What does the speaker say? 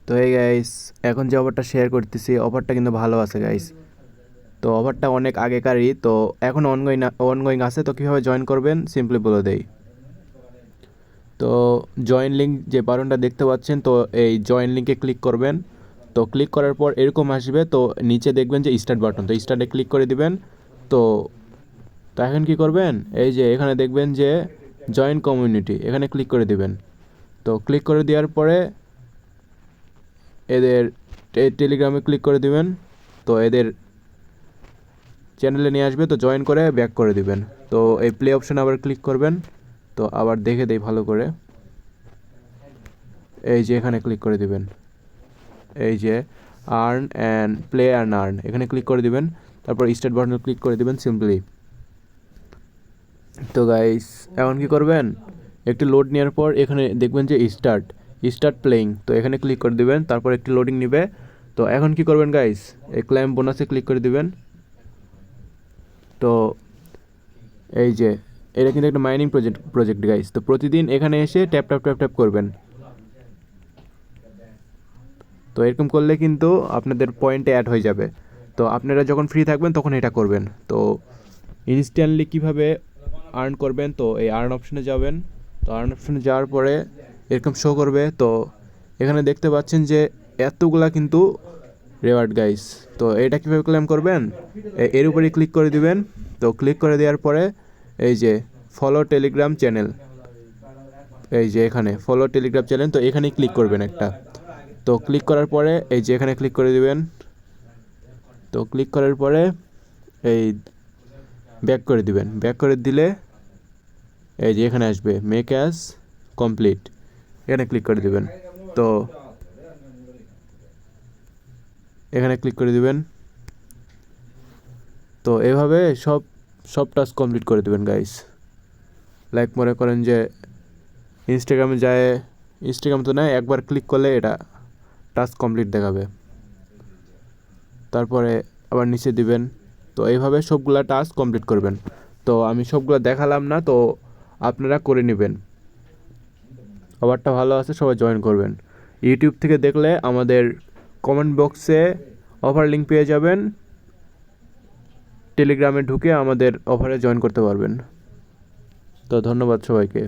তো এই গাইস, এখন যে অফারটা শেয়ার করতেছি অফারটা কিন্তু ভালো আছে গাইস। তো অফারটা অনেক আগেকারই, তো এখন অনগোয়িং আছে। তো কীভাবে জয়েন করবেন সিম্পলি বলে দেই। তো জয়েন লিঙ্ক যে বাটনটা দেখতে পাচ্ছেন, তো এই জয়েন লিঙ্কে ক্লিক করবেন। তো ক্লিক করার পর এরকম আসবে, তো নিচে দেখবেন যে স্টার্ট বাটন, তো স্টার্টে ক্লিক করে দিবেন। তো তো এখন কী করবেন, এই যে এখানে দেখবেন যে জয়েন কমিউনিটি, এখানে ক্লিক করে দিবেন। তো ক্লিক করে দেওয়ার পরে এদের টেলিগ্রামে ক্লিক করে দিবেন। তো এদের চ্যানেলে নিয়ে আসবে, তো জয়েন করে ব্যাক করে দিবেন। তো এই প্লে অপশানে আবার ক্লিক করবেন। তো আবার দেখে দেই ভালো করে, এই যে এখানে ক্লিক করে দিবেন, এই যে earn and play and earn, এখানে ক্লিক করে দিবেন। তারপর স্টার্ট বাটনে ক্লিক করে দিবেন সিম্পলি। তো গাইস, এখন কি করবেন, একটি লোড নেওয়ার পর এখানে দেখবেন যে স্টার্ট প্লেইং, তো এখানে ক্লিক করে দিবেন। তারপর একটি লোডিং নেবে। তো এখন কি করবেন গাইস, এই ক্লাইম বোনাসে ক্লিক করে দিবেন। তো এই যে এটা কিন্তু একটা মাইনিং প্রজেক্ট গাইস। তো প্রতিদিন এখানে এসে ট্যাপ ট্যাপ ট্যাপ ট্যাপ করবেন। তো এরকম করলে কিন্তু আপনাদের পয়েন্টে অ্যাড হয়ে যাবে। তো আপনারা যখন ফ্রি থাকবেন তখন এটা করবেন। তো ইনস্ট্যান্টলি কীভাবে আর্ন করবেন, তো এই আর্ন অপশানে যাবেন। তো আর্ন অপশানে যাওয়ার পরে এরকম শো করবে। তো এখানে দেখতে পাচ্ছেন যে এতগুলা কিন্তু রেওয়ার্ড গাইস। তো এটা কীভাবে ক্লেম করবেন, এর উপরে ক্লিক করে দিবেন। তো ক্লিক করে দেওয়ার পরে এই যে ফলো টেলিগ্রাম চ্যানেল, এই যে এখানে ফলো টেলিগ্রাম চ্যানেল, তো এখানেই ক্লিক করবেন একটা। তো ক্লিক করার পরে এই যে এখানে ক্লিক করে দিবেন। তো ক্লিক করার পরে এই ব্যাক করে দিবেন। ব্যাক করে দিলে এই যে এখানে আসবে মেক অ্যাজ কমপ্লিট, এখানে ক্লিক করে দিবেন। তো এখানে ক্লিক করে দিবেন। তো এভাবে সব টাস্ক কমপ্লিট করে দেবেন গাইস। লাইক মনে করেন যে ইনস্টাগ্রামে যায়, ইনস্টাগ্রাম তো নয়, একবার ক্লিক করলে এটা টাস্ক কমপ্লিট দেখাবে। তারপরে আবার নিচে দিবেন। তো এইভাবে সবগুলা টাস্ক কমপ্লিট করবেন। তো আমি সবগুলো দেখালাম না, তো আপনারা করে নেবেন। অফারটা ভালো আছে, সবাই জয়েন করবেন। ইউটিউব থেকে দেখলে আমাদের কমেন্ট বক্সে অফার লিঙ্ক পেয়ে যাবেন। টেলিগ্রামে ঢুকে আমাদের অফারে জয়েন করতে পারবেন। তো ধন্যবাদ সবাইকে।